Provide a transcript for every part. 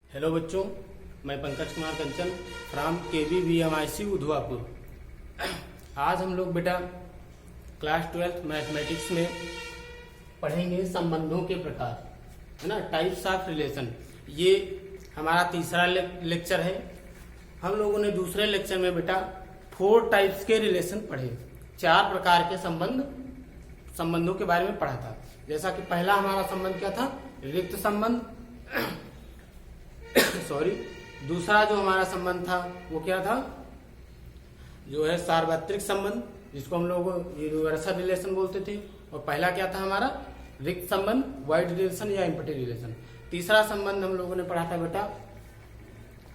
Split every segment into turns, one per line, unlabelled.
Hello बच्चों, मैं पंकज कुमार कंचन from KVVMIC उधवापुर। आज हम लोग बेटा क्लास 12 मैथमेटिक्स में पढ़ेंगे संबंधों के प्रकार, है ना, टाइप्स ऑफ रिलेशन। ये हमारा तीसरा लेक्चर है। हम लोगों ने दूसरे लेक्चर में बेटा 4 टाइप्स के रिलेशन पढ़े, 4 प्रकार के संबंधों के बारे में पढ़ा था। जैसा कि पहला हमारा संबंध क्या था, रिक्त संबंध सॉरी। दूसरा जो हमारा संबंध था वो क्या था, जो है सार्वत्रिक संबंध, जिसको हम लोग यूनिवर्सल रिलेशन बोलते थे। और पहला क्या था हमारा, रिक्त संबंध, वाइड रिलेशन या एम्प्टी रिलेशन। तीसरा संबंध हम लोगों ने पढ़ा था बेटा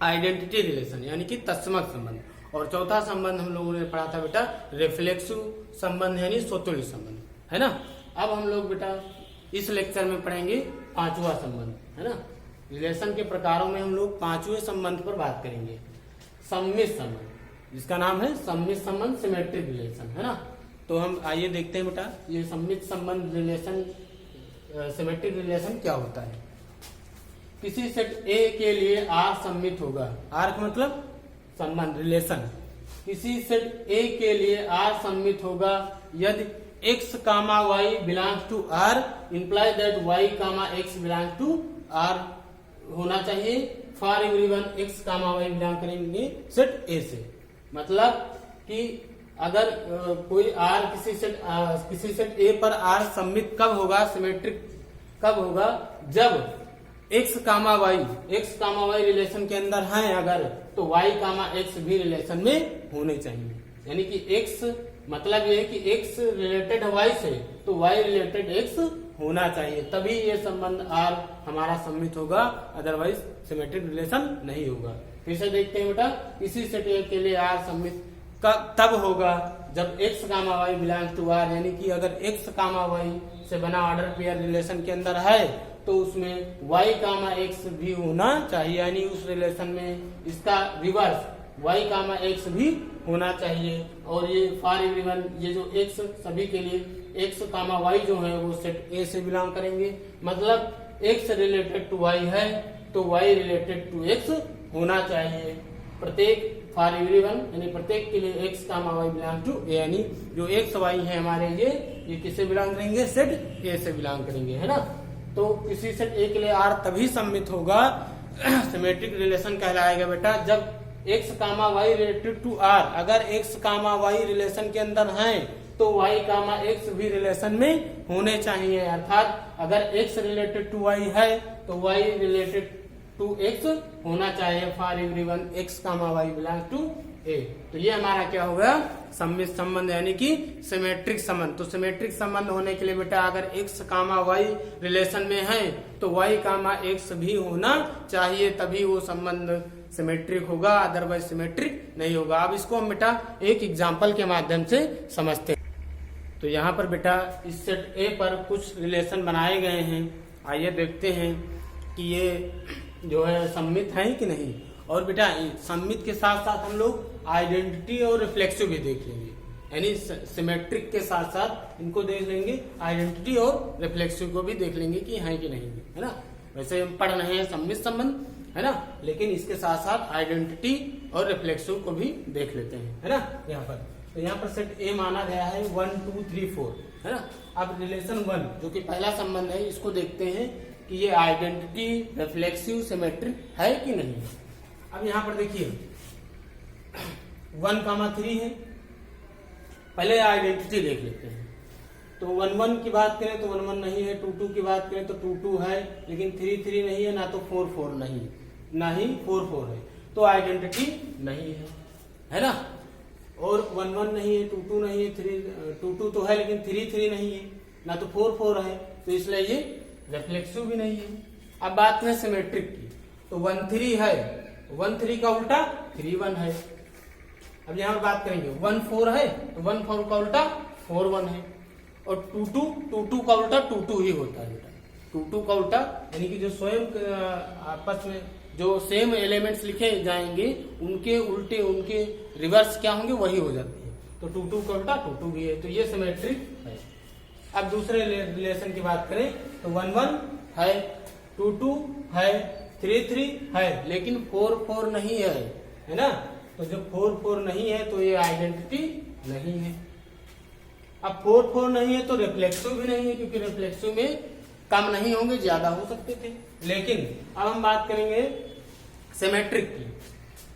आइडेंटिटी रिलेशन, यानी कि तत्समक संबंध। और चौथा संबंध हम लोगों ने पढ़ा था बेटा रिफ्लेक्सिव संबंध, यानी स्वतुल्य संबंध, है ना। अब हम लोग बेटा इस लेक्चर में पढ़ेंगे 5वां संबंध, है ना। रिलेशन के प्रकारों में हम लोग 5वें संबंध पर बात करेंगे, सम्मित संबंध, जिसका नाम है सम्मित संबंध, सिमेट्रिक रिलेशन, है ना। तो हम आइए देखते हैं बेटा ये सम्मित संबंध रिलेशन, सिमेट्रिक रिलेशन क्या होता है। किसी सेट ए के लिए आर सम्मित होगा, आर का मतलब संबंध, रिलेशन। किसी सेट ए के लिए आर सम्मित होगा यदि x, y belongs to R, imply that y, x belongs to R होना चाहिए for everyone x, y belong करेंगे सेट A से। मतलब कि अगर कोई R किसी सेट A पर R सम्मित कब होगा, सिमेट्रिक कब होगा, जब x, y रिलेशन के अंदर है अगर, तो y, x भी रिलेशन में होने चाहिए। यानी कि x मतलब ये है कि x रिलेटेड y से, तो y रिलेटेड x होना चाहिए, तभी ये संबंध R हमारा सम्मित होगा, अदरवाइज सिमेट्रिक रिलेशन नहीं होगा। फिर से देखते हैं बेटा, किसी सेट A के लिए R सम्मित तब होगा जब x, y belongs to R, यानी कि अगर x, y से बना ऑर्डर पेयर रिलेशन के अंदर है तो उसमें y, x भी होना चाहिए, यानी उस रिलेशन में इसका रिवर्स y, x भी होना चाहिए। और ये फॉर एवरीवन, ये जो x सभी के लिए x, y जो है वो सेट A से बिलोंग करेंगे। मतलब x रिलेटेड टू y है तो y रिलेटेड टू x होना चाहिए। प्रत्येक फॉर एवरीवन यानी प्रत्येक के लिए x, y belong to A, यानी जो x, y है हमारे ये किससे बिलोंग करेंगे, सेट A से बिलोंग करेंगे, है ना। तो किसी सेट A के लिए R तभी सम्मित होगा, सिमेट्रिक रिलेशन कहलाएगा बेटा, जब x, y related to R, अगर x, y रिलेशन के अंदर हैं तो y, x भी रिलेशन में होने चाहिए। अर्थात अगर x रिलेटेड टू y है तो y रिलेटेड टू x होना चाहिए for everyone x, y belong to A। तो ये हमारा क्या होगा, सम्मित संबंध, यानी कि सिमेट्रिक संबंध। तो सिमेट्रिक संबंध होने के लिए बेटा अगर x, y रिलेशन में है तो y, x भी होना चाहिए, तभी वो संबंध सिमेट्रिक होगा, अदरवाइज सिमेट्रिक नहीं होगा। अब इसको हम बेटा एक एग्जांपल के माध्यम से समझते हैं। तो यहाँ पर बेटा इस सेट A पर कुछ रिलेशन बनाए गए हैं, आइए देखते हैं कि ये जो है सम्मित है कि नहीं। और बेटा सम्मित के साथ साथ हम लोग आइडेंटिटी और रिफ्लेक्सिव भी देख लेंगे, यानी सिमेट्रिक के साथ साथ इनको देख लेंगे, आइडेंटिटी और रिफ्लेक्सिव को भी देख लेंगे कि है कि नहीं, है ना। वैसे हम पढ़ रहे हैं सम्मित संबंध, है ना, लेकिन इसके साथ साथ आइडेंटिटी और रिफ्लेक्सिव को भी देख लेते हैं, है ना। यहाँ पर तो यहाँ पर सेट A माना गया है 1, 2, 3, 4, है ना। अब रिलेशन 1 जो कि पहला संबंध है, इसको देखते हैं कि ये आइडेंटिटी, रिफ्लेक्सिव, सिमेट्रिक है कि नहीं। अब यहाँ पर देखिए 1, 3 है। पहले आइडेंटिटी देख लेते हैं। तो 1, 1 की बात करें तो 1, 1 नहीं है, 2, 2 की बात करें तो 2, 2 है, लेकिन 3, 3 नहीं है, ना तो 4, 4 नहीं, ना ही 4, 4 है, तो आइडेंटिटी नहीं है ना। और 1, 1 नहीं है, 2, 2 नहीं है, 2, 2 तो है लेकिन 3, 3 नहीं है, ना तो 4, 4 है, तो इसलिए ये रिफ्लेक्सिव भी नहीं है। अब बात करें सिमेट्रिक की, तो 1, 3 है, 1, 3 का उल्टा 3, 1 है। अब यहाँ पर बात करेंगे 1, 4 है तो 1, 4 का उल्टा 4, 1 है। और 2, 2 का उल्टा 2, 2 ही होता है बेटा, 2, 2 का उल्टा, यानी कि जो स्वयं आपस में जो सेम एलिमेंट्स लिखे जाएंगे उनके उल्टे, उनके रिवर्स क्या होंगे, वही हो जाते हैं। तो 2, 2 का उल्टा 2, 2 भी है, तो ये सिमेट्रिक है। अब दूसरे रिलेशन की बात करें तो 1, 1 है, 2, 2 है, 3 है लेकिन 4 नहीं है ना। तो जब 4 नहीं है तो ये आइडेंटिटी नहीं है। अब 4 नहीं है तो रिफ्लेक्सिव भी नहीं है, क्योंकि रिफ्लेक्सिव में कम नहीं होंगे, ज्यादा हो सकते थे। लेकिन अब हम बात करेंगे सिमेट्रिक की।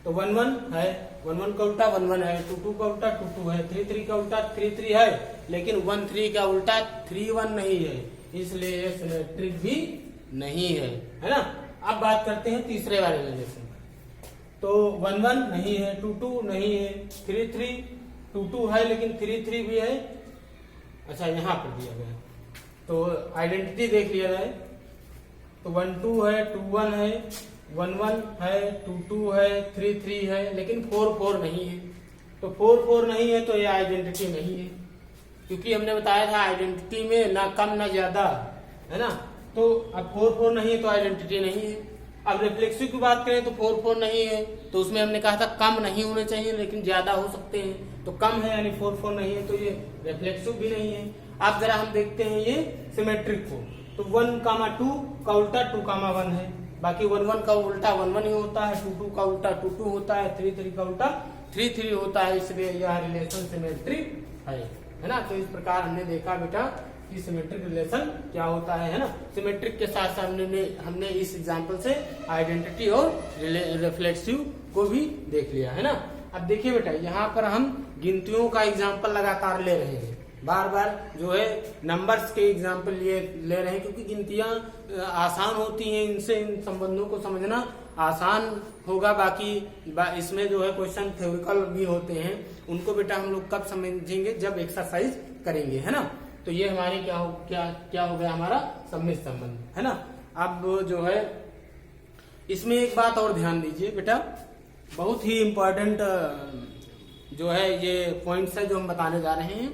तो 1 है, 1 का उल्टा 1 है, 2 का उल्टा 2 है, 3 का उल्टा 3 है, लेकिन 1 का उल्टा 3 नहीं है, इसलिए ये सिमेट्रिक भी नहीं है ना। अब बात करते हैं तीसरे वाले रिलेशन पर। तो 1 नहीं है, 2 नहीं है, 3 2 है लेकिन 3 भी है। अच्छा यहाँ पर दिया गया तो आइडेंटिटी देख लिया जाए तो 1 2 है, 2 1 है, 1 1 है, 2 2 है, 3 3 है, लेकिन 4 4 नहीं है। तो 4 4 नहीं है तो ये आइडेंटिटी नहीं है, क्योंकि हमने बताया था आइडेंटिटी में ना कम ना ज्यादा, है ना। तो अब 4 4 नहीं है तो आइडेंटिटी नहीं है। अब रिफ्लेक्सिव की बात करें तो 4 4 नहीं है, तो उसमें हमने कहा था कम नहीं होने चाहिए लेकिन ज्यादा हो सकते हैं, तो कम है यानी 4 4 नहीं है, तो ये रिफ्लेक्सिव भी नहीं है। अब जरा हम देखते हैं ये सिमेट्रिक को। तो 1 2 का उल्टा 2 1 है, बाकी 1 1 का उल्टा 1 1 ही होता है, 2 2 का उल्टा 2 2 होता है, 3 3 का उल्टा 3 3 होता है, इसलिए यह रिलेशन सिमेट्रिक है ना। तो इस प्रकार हमने देखा बेटा कि सिमेट्रिक रिलेशन क्या होता है ना। सिमेट्रिक के साथ साथ हमने इस एग्जांपल से आइडेंटिटी और रिफ्लेक्सिव को भी देख लिया है ना। अब देखिए बेटा यहाँ पर हम गिनतियों का एग्जांपल लगातार ले रहे हैं, बार बार जो है नंबर्स के एग्जांपल ले रहे हैं, क्योंकि गिनतियां आसान होती हैं, इनसे इन संबंधों को समझना आसान होगा। बाकी इसमें जो है क्वेश्चन थ्योरिकल भी होते हैं, उनको बेटा हम लोग कब समझेंगे, जब एक्सरसाइज करेंगे, है ना। तो ये हमारे क्या हो गया हमारा सम्मिश्र संबंध, है ना। अब जो है इसमें एक बात और ध्यान दीजिए बेटा, बहुत ही इम्पोर्टेंट जो है ये पॉइंट्स है जो हम बताने जा रहे हैं,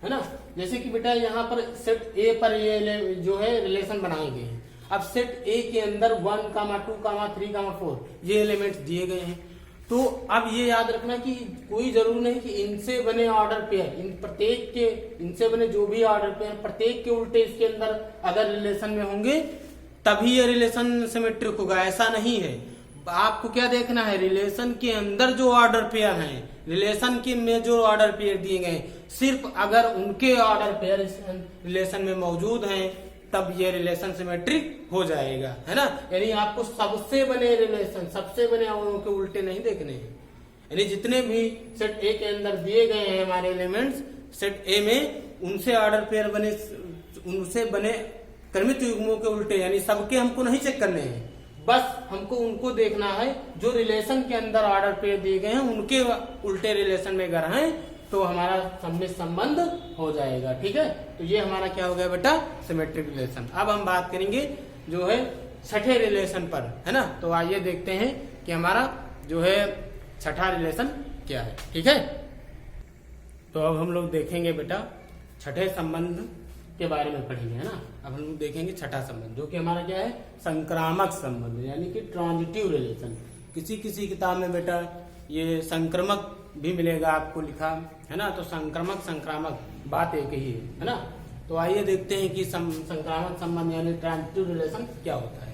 है ना। जैसे कि बेटा यहाँ पर सेट ए पर ये जो है रिलेशन बनाए गए हैं। अब सेट ए के अंदर 1 2 3 4 ये एलिमेंट्स दिए गए हैं। तो अब ये याद रखना कि कोई जरूरी नहीं कि इनसे बने ऑर्डर पेयर, इन प्रत्येक के इनसे बने जो भी ऑर्डर पेयर प्रत्येक के उल्टे इसके अंदर अगर रिलेशन में होंगे तभी ये रिलेशन सिमेट्रिक होगा, ऐसा नहीं है। आपको क्या देखना है, रिलेशन के अंदर जो ऑर्डर पेयर हैं, रिलेशन के में जो ऑर्डर पेयर दिए गए, सिर्फ अगर उनके ऑर्डर पेयर रिलेशन में मौजूद हैं तब ये रिलेशन सिमेट्रिक हो जाएगा, है ना। यानी आपको सबसे बने रिलेशन, सबसे बने अवयवों के उल्टे नहीं देखने हैं। यानी जितने भी सेट ए के अंदर दिए गए हैं हमारे एलिमेंट्स सेट ए में, उनसे ऑर्डर पेयर बने, उनसे बने क्रमित युग्मों के उल्टे, यानी सबके हमको नहीं चेक करने हैं, बस हमको उनको देखना है जो रिलेशन के अंदर ऑर्डर पेयर दिए गए हैं उनके उल्टे रिलेशन में अगर हैं तो हमारा सम्मिश्र संबंध हो जाएगा, ठीक है। तो ये हमारा क्या हो गया बेटा, सिमेट्रिक रिलेशन। अब हम बात करेंगे जो है छठे रिलेशन पर, है ना। तो आइए देखते हैं कि हमारा जो है छठा रिलेशन क्या है, ठीक है। तो अब हम लोग देखेंगे बेटा छठे संबंध के बारे में पढ़ेंगे, है ना। अब हम लोग देखेंगे छठा संबंध जो कि हमारा क्या है, संक्रामक संबंध, यानी कि ट्रांजिटिव रिलेशन। किसी किताब में बेटा ये संक्रमक भी मिलेगा आपको लिखा, है ना। तो संक्रामक बात एक ही है ना। तो आइए देखते हैं कि संक्रामक संबंध यानी ट्रांजिटिव रिलेशन क्या होता है।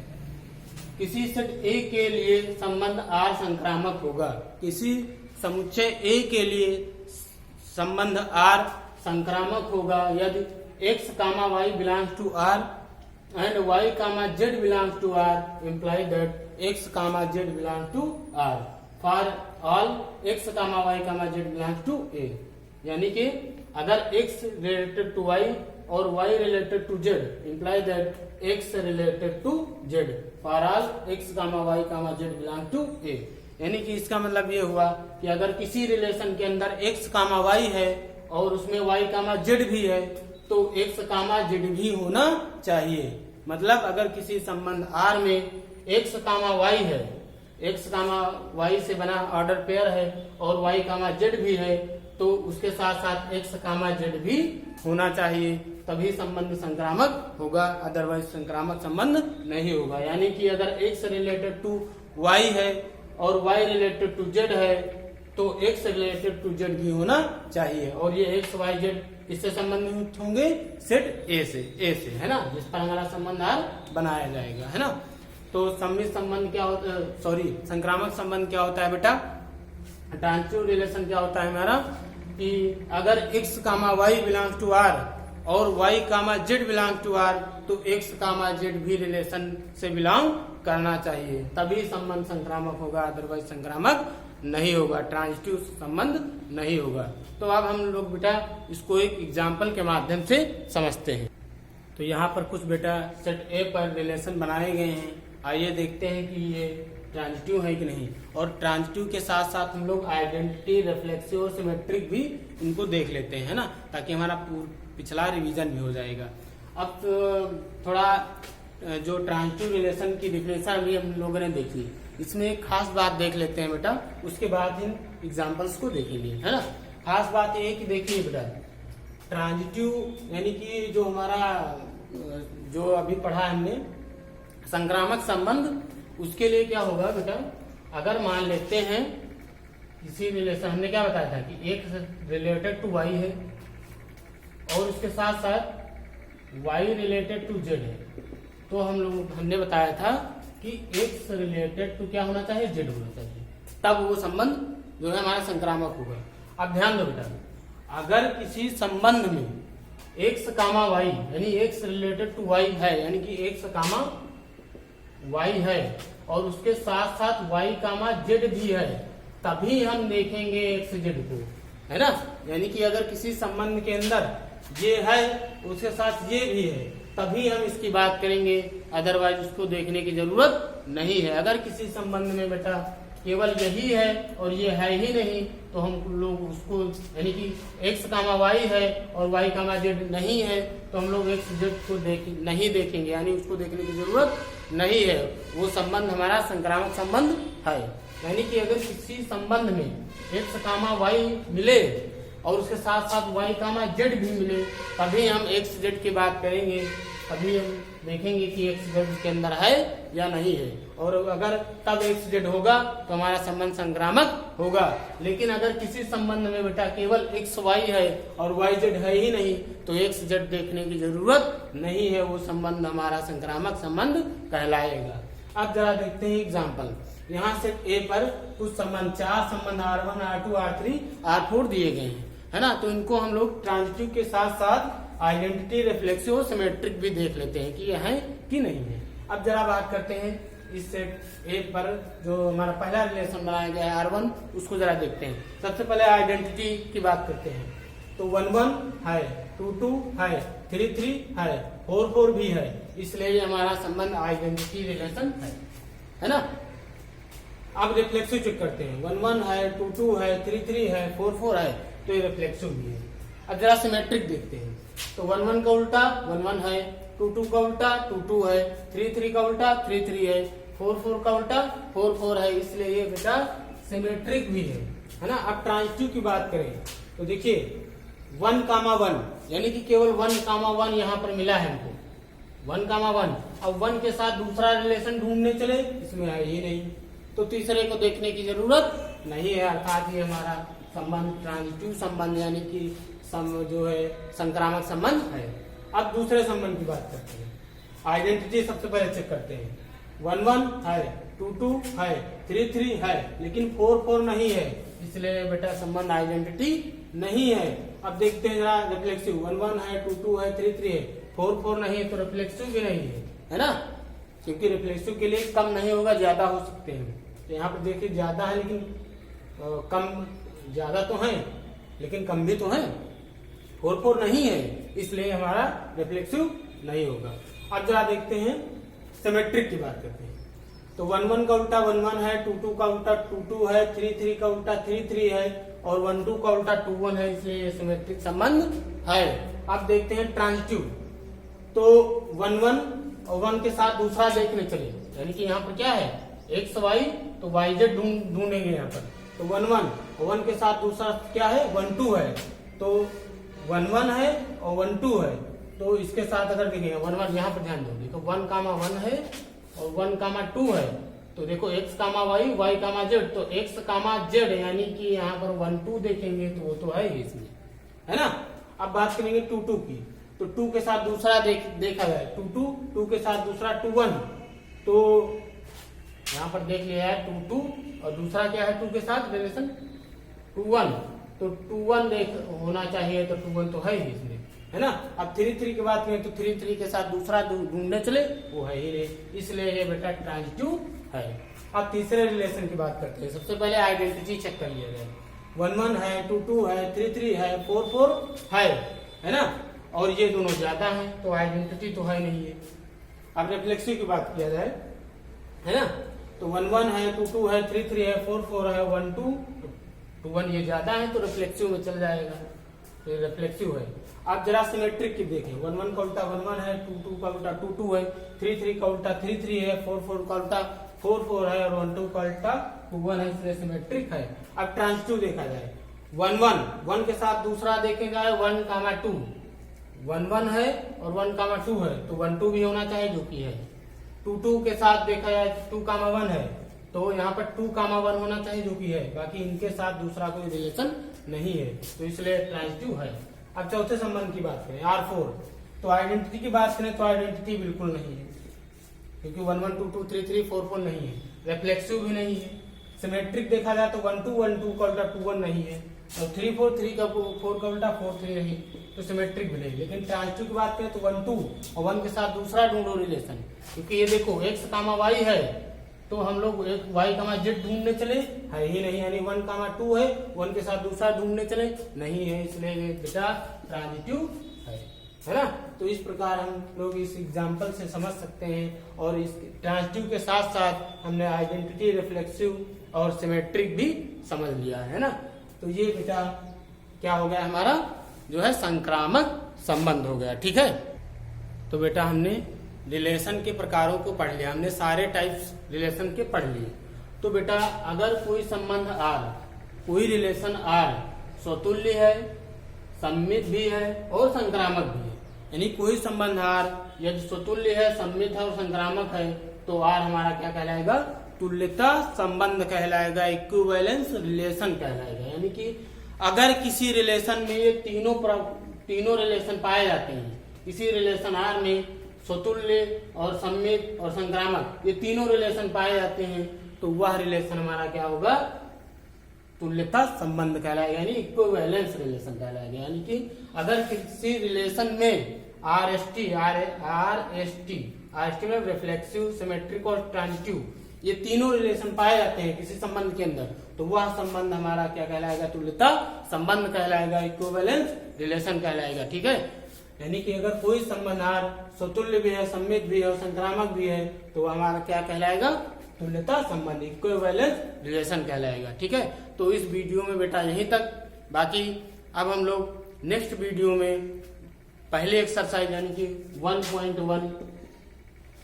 किसी सेट ए के लिए संबंध R संक्रामक होगा, किसी समुच्चय A के लिए संबंध R संक्रामक होगा यदि x, y belongs to R and y, z belongs to R, imply that x, z belongs to R for all x, y, z belongs to A। यानी कि अगर x related to y और y related to z, imply that x related to z for all x, y, z belongs to A। यानी कि इसका मतलब ये हुआ कि अगर किसी रिलेशन के अंदर x, y है और उसमें y, z भी है तो x, z भी होना चाहिए। मतलब अगर किसी संबंध R में x, y है, x, y से बना ऑर्डर पेयर है और y, z भी है तो उसके साथ साथ x, z भी होना चाहिए, तभी संबंध संक्रामक होगा, अदरवाइज संक्रामक संबंध नहीं होगा। यानी कि अगर x रिलेटेड टू y है और y रिलेटेड टू z है तो x रिलेटेड टू z भी होना चाहिए। और ये x, y, z किससे संबंधित होंगे, सेट ए से, है ना, जिस पर हमारा संबंध R बनाया जाएगा, है ना। तो सम्मिश्र संबंध क्या होता है, सॉरी संक्रामक संबंध क्या होता है बेटा, ट्रांजिटिव रिलेशन क्या होता है हमारा कि अगर x comma y belongs to r और y comma z belong to r तो x कामा z भी रिलेशन से बिलोंग करना चाहिए, तभी संबंध संक्रामक होगा, अदरवाइज संक्रामक नहीं होगा, ट्रांजिटिव संबंध नहीं होगा। तो अब हम लोग बेटा इसको एक एग्जाम्पल के माध्यम से समझते हैं। तो यहाँ पर कुछ बेटा सेट ए पर रिलेशन बनाए गए हैं, आइए देखते हैं कि ये ट्रांजिटिव है कि नहीं। और ट्रांजिटिव के साथ साथ हम लोग आइडेंटिटी, रिफ्लेक्सिव और सिमेट्रिक भी इनको देख लेते हैं, है ना, ताकि हमारा पिछला रिवीजन भी हो जाएगा। अब थोड़ा जो ट्रांजिटिव रिलेशन की डिफिनेशन भी हम लोगों ने देखी, इसमें एक खास बात देख लेते हैं बेटा, उसके बाद इन एग्जाम्पल्स को देखेंगे, है ना। खास बात ये कि देखिए बेटा, ट्रांजिटिव यानी कि जो हमारा जो अभी पढ़ा हमने संक्रामक संबंध, उसके लिए क्या होगा बेटा, अगर मान लेते हैं किसी रिलेशन, हमने क्या बताया था कि एक रिलेटेड टू वाई है और उसके साथ साथ वाई रिलेटेड टू जेड है, तो हमने बताया था कि एक्स रिलेटेड टू क्या होना चाहिए, जेड होना चाहिए, तब वो संबंध जो है हमारा संक्रामक होगा। अब ध्यान दो बेटा, अगर किसी संबंध में एक्स कामा वाई यानी एक्स रिलेटेड टू वाई है, यानी कि एक्स कामा वाई है और उसके साथ साथ वाई कामा जेड भी है, तभी हम देखेंगे एक्स जेड को, है ना। यानी कि अगर किसी संबंध के अंदर ये है उसके साथ ये भी है, तभी हम इसकी बात करेंगे, अदरवाइज उसको देखने की जरूरत नहीं है। अगर किसी संबंध में बेटा केवल यही है और ये है ही नहीं, तो हम लोग उसको यानी कि एक्स कामा वाई है और वाई कामा जेड नहीं है, तो हम लोग एक्स जेड को नहीं देखेंगे, यानी उसको देखने की जरूरत नहीं है, वो संबंध हमारा संक्रामक संबंध है। यानी कि अगर किसी संबंध में एक्स कामा वाई मिले और उसके साथ साथ वाई कामा जेड भी मिले, तभी हम एक्स जेड की बात करेंगे, तभी हम देखेंगे कि एक्स जेड के अंदर है या नहीं है, और अगर तब एक्स जेड होगा तो हमारा संबंध संक्रामक होगा। लेकिन अगर किसी संबंध में बेटा केवल एक्स वाई है और वाई जेड है ही नहीं, तो एक्स जेड देखने की जरूरत नहीं है, वो संबंध हमारा संक्रामक संबंध कहलाएगा। अब जरा देखते हैं एग्जाम्पल। यहाँ से ए पर कुछ संबंध, 4 संबंध R1, R2, R3, R4 दिए गए हैं, है ना। तो इनको हम लोग ट्रांजिटिव के साथ साथ आइडेंटिटी, रिफ्लेक्सिव और सिमेट्रिक भी देख लेते हैं कि ये है कि नहीं है। अब जरा बात करते हैं इस सेट ए पर जो हमारा पहला रिलेशन बनाया गया है R1, उसको जरा देखते हैं। सबसे पहले आइडेंटिटी की बात करते हैं, तो 1 1 है, 2 2 है, 3 3 है, 4 4 भी है, इसलिए ये हमारा संबंध आइडेंटिटी रिलेशन है ना। अब रिफ्लेक्सिव चेक करते हैं, 1 1 है, 2 2 है, 3 3 है, 4 4 है, तो ये रिफ्लेक्सिव भी है। अब जरा सिमेट्रिक देखते हैं, तो 1 1 का उल्टा 1 1 है, 2 2 का उल्टा 2 2 है, 3 3 का उल्टा 3 3 है, 4 4 का उल्टा 4 4 है, इसलिए ये बेटा सिमेट्रिक भी है ना। अब ट्रांजिटिव की बात करें तो देखिए 1 कामा 1 यानी कि केवल 1 कामा 1 यहाँ पर मिला है हमको, 1 कामा 1। अब 1 के साथ दूसरा रिलेशन ढूंढने चले, इसमें है ही नहीं, तो तीसरे को देखने की जरूरत नहीं है, अर्थात ये हमारा संबंध ट्रांजिटिव संबंध यानी कि जो है संक्रामक संबंध है। अब दूसरे संबंध की बात करते हैं, आइडेंटिटी सबसे पहले चेक करते हैं, 1 1 है, 2 2 है, 3 3 है, लेकिन 4 4 नहीं है, इसलिए बेटा संबंध आइडेंटिटी नहीं है। अब देखते हैं जरा रिफ्लेक्सिव, 1 1 है, 2 2 है, 3 3 है, 4 4 नहीं है, तो रिफ्लेक्सिव भी नहीं है ना, क्योंकि रिफ्लेक्सिव के लिए कम नहीं होगा, ज्यादा हो सकते हैं। तो यहाँ पर देखिए ज्यादा है, लेकिन कम, ज्यादा तो है लेकिन कम भी तो है, 4 4 नहीं है, इसलिए हमारा रिफ्लेक्सिव नहीं होगा। अब जरा देखते हैं सिमेट्रिक की बात करते हैं, तो 1 1 का उल्टा 1 1 है, 2 2 का उल्टा 2 2 है, 3 3 का उल्टा 3 3 है, और 1 2 का उल्टा 2 1 है, इसलिए ये सिमेट्रिक संबंध है। अब देखते हैं ट्रांजिटिव, तो 1 1 और 1 के साथ दूसरा देखने चले, यानी कि यहाँ पर क्या है एक्स वाई, तो वाई जेड ढूंढेंगे यहाँ पर, तो 1 1 और 1 के साथ दूसरा क्या है 1 2 है, तो 1 1 है और 1 2 है, तो इसके साथ अगर देखेंगे 1 1 यहाँ पर ध्यान दो, देखो 1 कामा 1 है और 1 कामा 2 है, तो देखो x कामा वाई, वाई कामा जेड, तो x कामा जेड यानी कि यहाँ पर 1 2 देखेंगे तो वो तो है ही इसमें, है ना। अब बात करेंगे 2 2 की, तो 2 के साथ दूसरा देखा जाए, 2 2 के साथ दूसरा 2 1, तो यहाँ पर देख लिया है 2 2 और दूसरा क्या है 2 के साथ रिलेशन 2 1, तो 2 1 देख होना चाहिए, तो 2 1 तो है ही इसमें, है ना। अब 3 3 की बात करें तो 3 3 के साथ दूसरा ढूंढने चले वो है ही नहीं, इसलिए ये बेटा ट्रांजिटिव है। अब तीसरे रिलेशन की बात करते हैं। सबसे पहले आइडेंटिटी चेक कर लिया जाए। 1 1 है, 2 2 है, 3 3 है, 4 4 है ना, और ये दोनों ज्यादा हैं तो आइडेंटिटी तो है नहीं है। अब रिफ्लेक्सिव की बात किया जाए, है ना, तो 1 1 है, 2 2 है, 3 3 है, 4 4 है, 1 2 2 1 ये ज्यादा है तो रिफ्लेक्सिव में चल जाएगा, तो ये रिफ्लेक्सिव है। अब जरा सिमेट्रिक की देखें। 1 1 का उल्टा 1 1 है, 2 2 का उल्टा 2 2 है, 3 3 का उल्टा 3 3 है, 4 4 का उल्टा 4 4 है और 1 2 का उल्टा 2 1 है, इसलिए सिमेट्रिक है। अब ट्रांजिटिव देखा जाए। 1 1 1 के साथ दूसरा देखेगा 1 2 1 1 है और 1 2 है, तो 1 2 भी होना चाहिए जो कि है। 2 2 के साथ देखा जाए 2 1 है, तो यहाँ पर 2 1 होना चाहिए जो कि है, बाकी इनके साथ दूसरा कोई रिलेशन नहीं है, तो इसलिए ट्रांजिटिव है। अब चौथे संबंध की बात करें R4, तो आइडेंटिटी की बात करें तो आइडेंटिटी बिल्कुल नहीं है, क्योंकि 1 1 2 2 3 3 4 4 नहीं है, रिफ्लेक्सिव भी नहीं है। सिमेट्रिक देखा जाए तो 1 2 का उल्टा 2 1 नहीं है, और 3 4 3 का 4 का उल्टा 4 3 नहीं, तो सिमेट्रिक भी नहीं। लेकिन ट्रांजिटिव की बात करें तो 1 2 और 1 के साथ दूसरा ढूंढो रिलेशन, क्योंकि ये देखो x, y है, तो हम लोग एक y, z ढूंढने चले, है ही नहीं, यानी 1 2 है, 1 के साथ दूसरा ढूंढने चले नहीं है, इसलिए ये बेटा ट्रांजिटिव है ना। तो इस प्रकार हम लोग इस एग्जाम्पल से समझ सकते हैं, और इस ट्रांजिटिव के साथ साथ हमने आइडेंटिटी, रिफ्लेक्सिव और सिमेट्रिक भी समझ लिया है ना। तो ये बेटा क्या हो गया हमारा जो है संक्रामक संबंध हो गया, ठीक है। तो बेटा हमने रिलेशन के प्रकारों को पढ़ लिया, हमने सारे टाइप्स रिलेशन के पढ़ लिए। तो बेटा अगर कोई संबंध R, कोई रिलेशन R स्वतुल्य है, सम्मित भी है और संक्रामक भी है, यानी कोई संबंध R यदि स्वतुल्य है, सम्मित है और संक्रामक है, तो R हमारा क्या कहलाएगा, तुल्यता संबंध कहलाएगा, इक्विवेलेंस रिलेशन कहलाएगा। यानी कि अगर किसी रिलेशन में ये तीनों रिलेशन पाए जाते हैं, किसी रिलेशन R में स्वतुल्य और सम्मित और संक्रामक ये तीनों रिलेशन पाए जाते हैं, तो वह रिलेशन हमारा क्या होगा, तुल्यता संबंध कहलाएगा, यानी इक्विवेलेंस रिलेशन कहलाएगा। यानी कि अगर किसी रिलेशन में RST में रिफ्लेक्सिव, सिमेट्रिक और ट्रांजिटिव ये तीनों रिलेशन पाए जाते हैं किसी संबंध के अंदर, तो वह संबंध हमारा क्या कहलाएगा, तुल्यता संबंध कहलाएगा, इक्विवेलेंस रिलेशन कहलाएगा, ठीक है। यानी कि अगर कोई संबंध R स्वतुल्य भी है, सम्मित भी है और संक्रामक भी है, तो हमारा क्या कहलाएगा, तुल्यता संबंध, इक्विवेलेंस रिलेशन कहलाएगा, ठीक है। तो इस वीडियो में बेटा यहीं तक, बाकी अब हम लोग नेक्स्ट वीडियो में पहले एक्सरसाइज यानी कि 1.1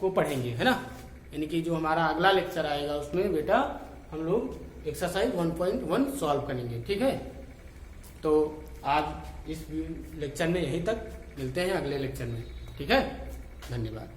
को पढ़ेंगे, है ना। यानी कि जो हमारा अगला लेक्चर आएगा उसमें बेटा हम लोग एक्सरसाइज 1.1 सॉल्व करेंगे, ठीक है। तो आज इस लेक्चर में यहीं तक, मिलते हैं अगले लेक्चर में, ठीक है। धन्यवाद।